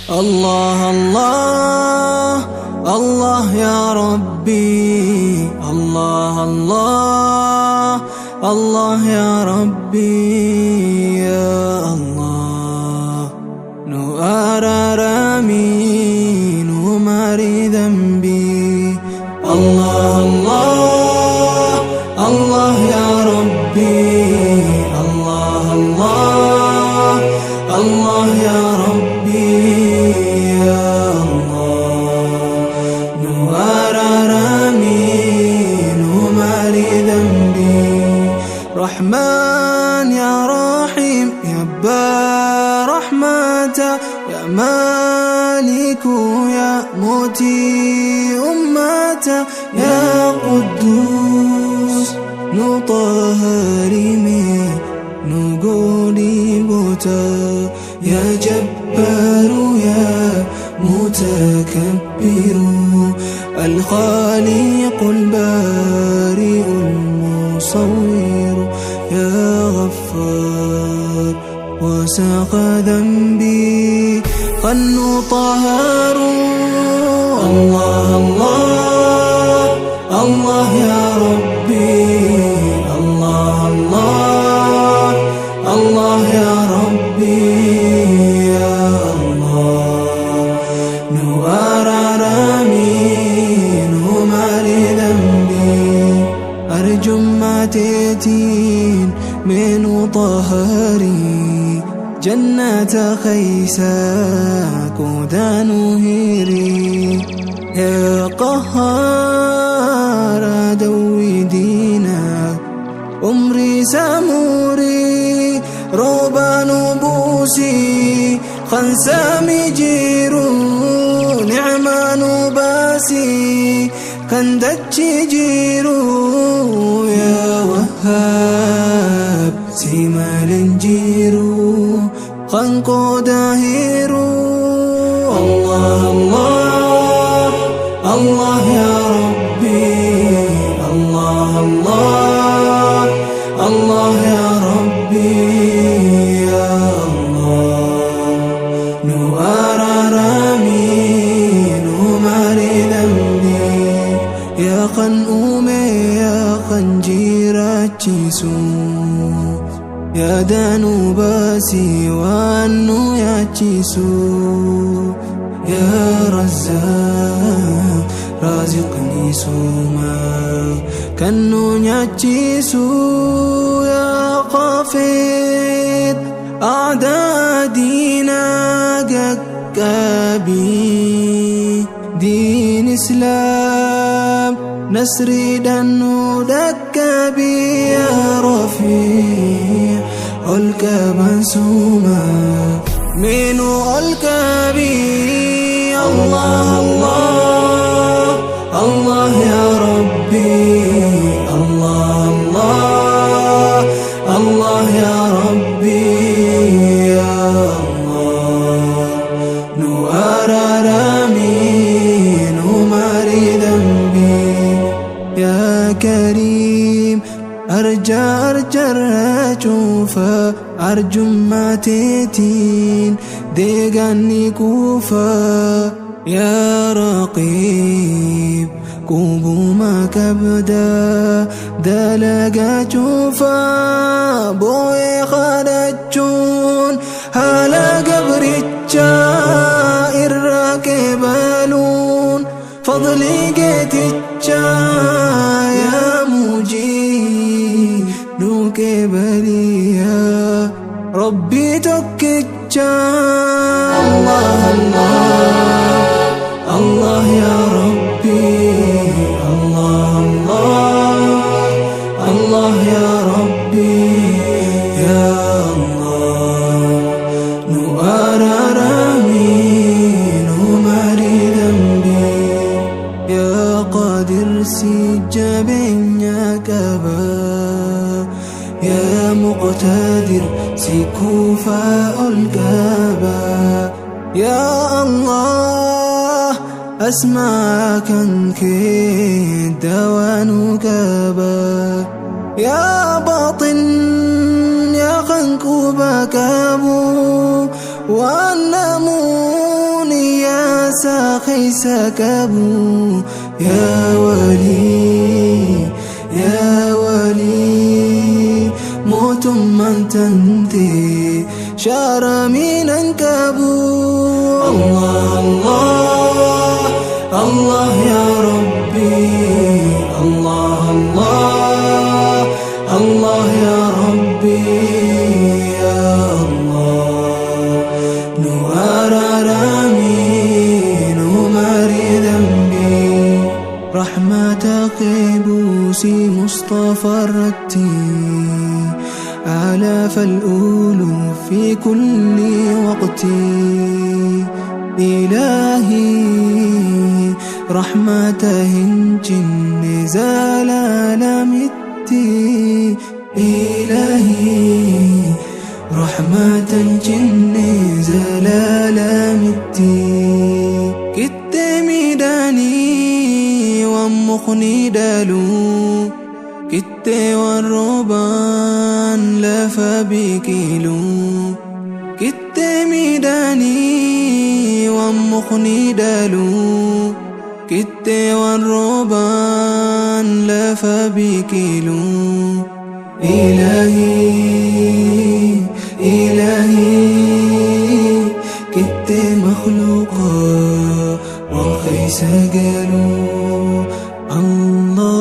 الله الله الله يا ربي، الله الله الله يا ربي، يا الله نؤررمي نماري ذنبي. الله الله الله يا ربي، الله الله الله يا ربي، يا الله نؤررمي نماري ذنبي. رحمن يا رحيم يا برحمة، يا مالك يا موتي أمته، يا قدوس نطهري نقولي بوتا، يا جبار يا متكبر، الخالق البارئ المصور، يا غفار وساق ذنبي قن طهر. الله الله الله يا ربي، الله الله الله يا ربي، يا الله نؤررمي نماري ذنبي. أرجو ما تيتين من طهري، جنة خيساك ودانهيري، يا قهار دوي دينك أمري ساموري، روبا نبوسي خنسامي جيرو، نعما نباسي كندتشي جيرو، يا وهاب سيمال جيرو خنقو داهيرو. الله الله الله يا ربي، الله الله الله يا ربي، يا الله نؤررمي نماري ذنبي. يا خنومي يا خنجيراتشيسو، يا دانو باسي وانو ياتشيسو، يا رزاق رازقني سوما كنو ناتشيسو، يا قافد أعدادينا قكابي، دين إسلام نسري دانو دكابي، يا رفيع الكابا سوما منو الكابي. الله الله الله يا ربي، الله الله الله يا ربي، يا الله نؤررمي نماري ذنبي. يا كريم أرجى أشوفه، أرجو ما تيتين ديغاني كوفا، يا رقيب كوبو ما كبدا دلقا شوفا، بوي خالجون هلا قبرتشا الراكبالون، فضلي قيتتشا يا موجي نوكبلي يا ربي توكتشا. الله الله الله يا ربي، الله الله الله يا ربي، يا الله نؤررمي نماري ذنبي. يا قادر سجبنيا كبا، يا مقتدر سكوفا الكبا، يا الله أسماك كدوان كبا، يا باطن يا خنكوبا كابو والنمون خيس كابو يا ولي يا ولي موت من تنتي شعر من انكابو الله الله الله يا ربي الله الله الله يا ربي يا الله نوار رامين وماري ذنبي رحمة قبوسي مصطفى الرتي آلاف الأولوف في كل وقت إلهي رحمته نزال لمتي إلهي رحمة نزال لمتي كت ميداني ومخني دالو كت والربان لف بكيلو كت ميداني ومخني دالو كت والربان لف بكيلو إلهي إلهي كت مخلوقا والخيس قالوا الله